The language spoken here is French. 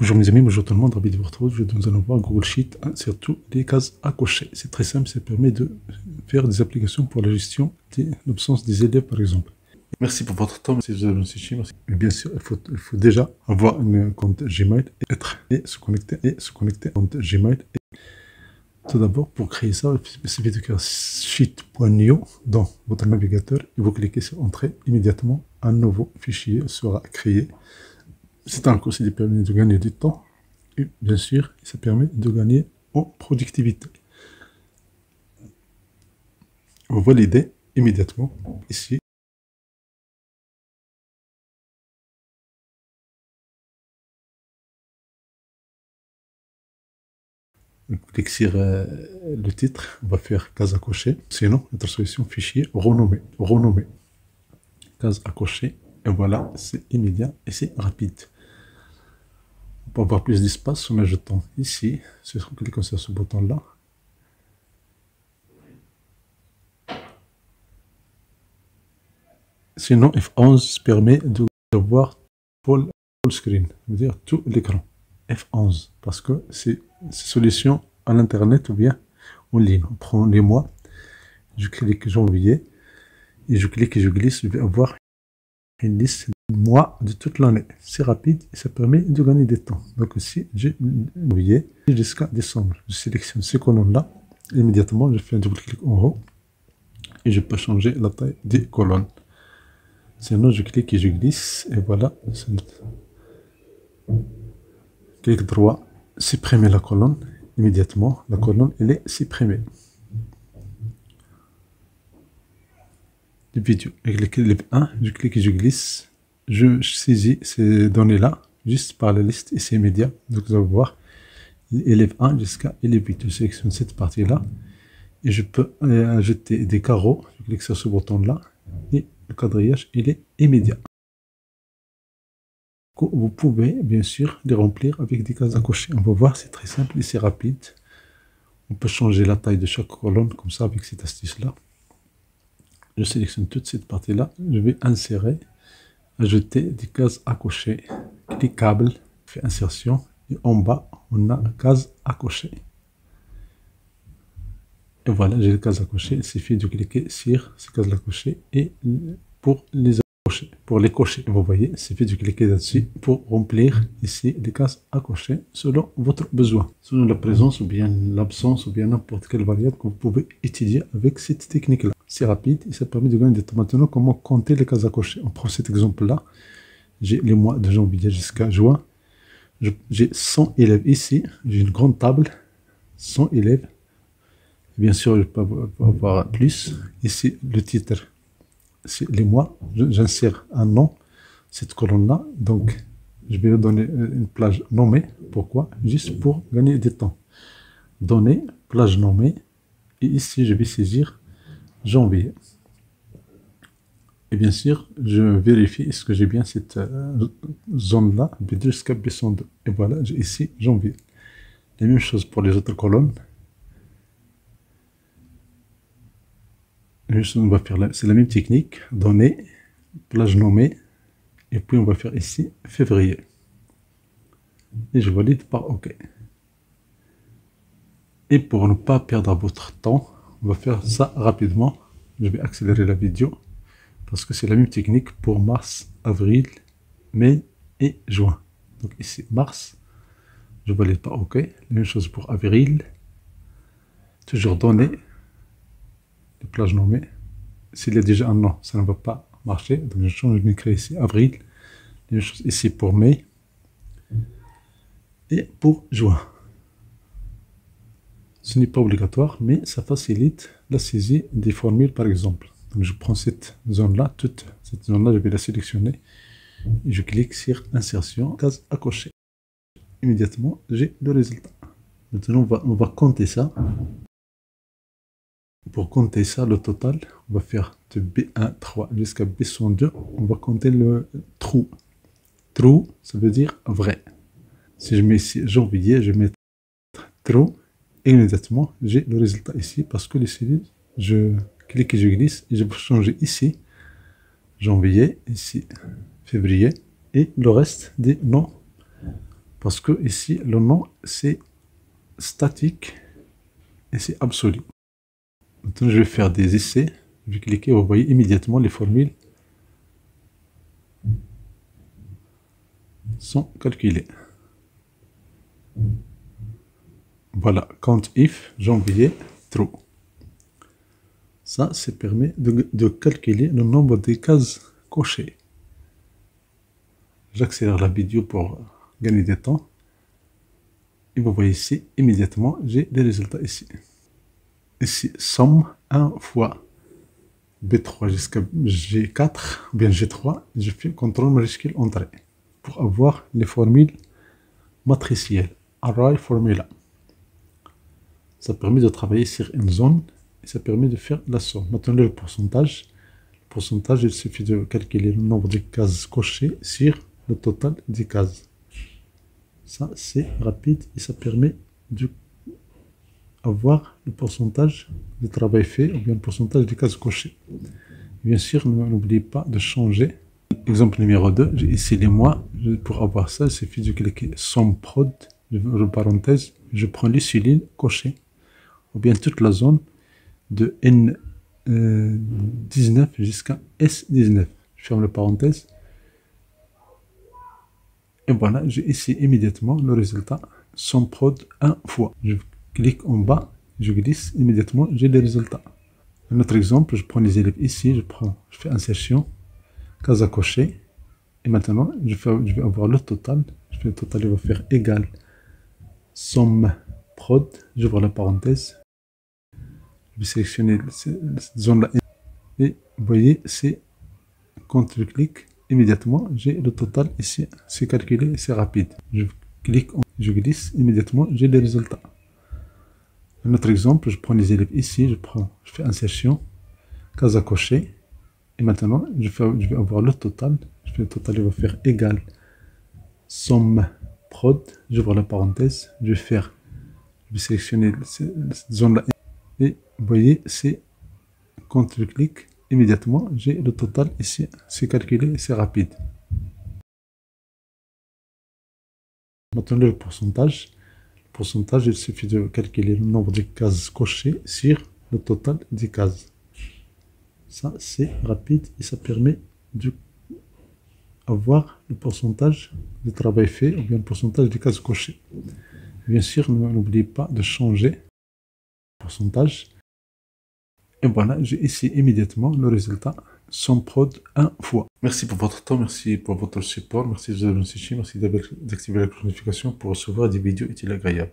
Bonjour mes amis, bonjour tout le monde, ravi de vous retrouver. Nous allons voir Google Sheet, surtout les cases à cocher. C'est très simple, ça permet de faire des applications pour la gestion de l'absence des élèves par exemple. Merci pour votre temps, si vous avez merci. Et bien sûr, il faut déjà avoir un compte Gmail et se connecter à un compte Gmail. Tout d'abord, pour créer ça, il suffit de créer sheet.io dans votre navigateur et vous cliquez sur Entrée. Immédiatement, un nouveau fichier sera créé. C'est un cours qui permet de gagner du temps et bien sûr, ça permet de gagner en productivité. Vous validez immédiatement ici. On clique sur le titre, on va faire case à cocher. Sinon, notre solution fichier renommé. Case à cocher. Et voilà, c'est immédiat et c'est rapide. Pour avoir plus d'espace en ajoutant ici, si on clique sur ce bouton-là, sinon F11 permet de voir full screen, c'est-à-dire tout l'écran. F11, parce que c'est solution à l'internet ou bien en ligne. On prend les mois, je clique janvier, et je clique et je glisse, je vais avoir une liste de mois de toute l'année. C'est rapide et ça permet de gagner du temps. Donc ici, j'ai janvier jusqu'à décembre. Je sélectionne ces colonnes-là, immédiatement je fais un double clic en haut, et je peux changer la taille des colonnes. Sinon, je clique et je glisse, et voilà. Clic droit, supprimer la colonne. Immédiatement, la colonne, elle est supprimée. Les vidéos, avec les 1, je clique et je glisse. Je saisis ces données-là, juste par la liste, et c'est immédiat. Donc, vous allez voir, élève 1 jusqu'à élève 8. Je sélectionne cette partie-là, et je peux ajouter des carreaux. Je clique sur ce bouton-là, et le quadrillage, il est immédiat. Vous pouvez bien sûr les remplir avec des cases à cocher. On va voir, c'est très simple et c'est rapide. On peut changer la taille de chaque colonne comme ça avec cette astuce-là. Je sélectionne toute cette partie-là. Je vais insérer, ajouter des cases à cocher. Cliquable, fait insertion et en bas on a case à cocher. Et voilà, j'ai les cases à cocher. Il suffit de cliquer sur ces cases à cocher et pour les cocher, vous voyez, il suffit de cliquer là-dessus pour remplir ici les cases à cocher selon votre besoin, selon la présence ou bien l'absence ou bien n'importe quelle variable que vous pouvez étudier avec cette technique-là. C'est rapide et ça permet de gagner du temps. Maintenant, comment compter les cases à cocher? On prend cet exemple-là. J'ai les mois de janvier jusqu'à juin. J'ai 100 élèves ici. J'ai une grande table, 100 élèves. Bien sûr, je peux avoir plus. Ici, le titre. Les mois, j'insère un nom, cette colonne-là, donc je vais lui donner une plage nommée. Pourquoi? Juste pour gagner du temps. Donner, plage nommée, et ici je vais saisir janvier. Et bien sûr, je vérifie est-ce que j'ai bien cette zone-là, B2 jusqu'à B102. Et voilà, j'ai ici janvier. La même chose pour les autres colonnes. On va faire c'est la même technique, donner, plage nommée, et puis on va faire ici février. Et je valide par OK. Et pour ne pas perdre votre temps, on va faire ça rapidement. Je vais accélérer la vidéo parce que c'est la même technique pour mars, avril, mai et juin. Donc ici mars, je valide par OK. La même chose pour avril. Toujours donner, les plages nommées. S'il y a déjà un nom, ça ne va pas marcher. Donc je change, je vais créer ici avril. La même chose ici pour mai. Et pour juin. Ce n'est pas obligatoire, mais ça facilite la saisie des formules par exemple. Donc je prends cette zone-là, toute cette zone-là, je vais la sélectionner. Et je clique sur insertion, case à cocher. Immédiatement, j'ai le résultat. Maintenant, on va compter ça. Pour compter ça, le total, on va faire de B1,3 jusqu'à B102. On va compter le true. True, ça veut dire vrai. Si je mets ici janvier, je vais mettre true. Et immédiatement, j'ai le résultat ici parce que les cellules, je clique et je glisse et je peux changer ici janvier, ici février et le reste des noms Parce que ici, le nom, c'est statique et c'est absolu. Maintenant, je vais faire des essais. Je vais cliquer, vous voyez immédiatement les formules sont calculées. Voilà, count if, j'ai envoyé true. Ça permet de calculer le nombre de cases cochées. J'accélère la vidéo pour gagner du temps. Et vous voyez ici, immédiatement, j'ai les résultats ici. Ici, somme 1 fois B3 jusqu'à G4, ou bien G3, je fais CTRL majuscule entrée pour avoir les formules matricielles, array formula. Ça permet de travailler sur une zone et ça permet de faire la somme. Maintenant, le pourcentage. Le pourcentage, il suffit de calculer le nombre de cases cochées sur le total des cases. Ça, c'est rapide et ça permet d'avoir le pourcentage de travail fait ou bien le pourcentage des cases cochées. Bien sûr, n'oubliez pas de changer. Exemple numéro 2, j'ai ici les mois. Pour avoir ça, il suffit de cliquer somme prod, je parenthèse, je prends les 6 lignes cochées, ou bien toute la zone de N19 jusqu'à S19. Je ferme la parenthèse. Et voilà, j'ai ici immédiatement le résultat somme prod 1 fois. Je clique en bas, je glisse, immédiatement j'ai les résultats. Un autre exemple, je prends les élèves ici, je fais insertion, case à cocher, et maintenant je vais avoir le total. Je fais le total, il va faire égal somme prod, j'ouvre la parenthèse, je vais sélectionner cette zone-là, et vous voyez, c'est quand je clique, immédiatement j'ai le total ici, c'est calculé, c'est rapide. Je clique, je glisse, immédiatement j'ai les résultats. Un autre exemple, je prends les élèves ici, je fais insertion, case à cocher, et maintenant je vais avoir le total. Je fais le total, il va faire égal somme prod, j'ouvre la parenthèse, je vais sélectionner cette zone-là, et vous voyez, c'est quand je clique, immédiatement j'ai le total ici, c'est calculé, c'est rapide. Maintenant le pourcentage. Le pourcentage, il suffit de calculer le nombre de cases cochées sur le total des cases. Ça, c'est rapide et ça permet d'avoir le pourcentage de travail fait ou bien le pourcentage des cases cochées. Bien sûr, n'oubliez pas de changer le pourcentage. Et voilà, j'ai ici immédiatement le résultat somme prod 1 fois. Merci pour votre temps, merci pour votre support, merci de vous abonner, merci d'activer la notification pour recevoir des vidéos utiles et agréables.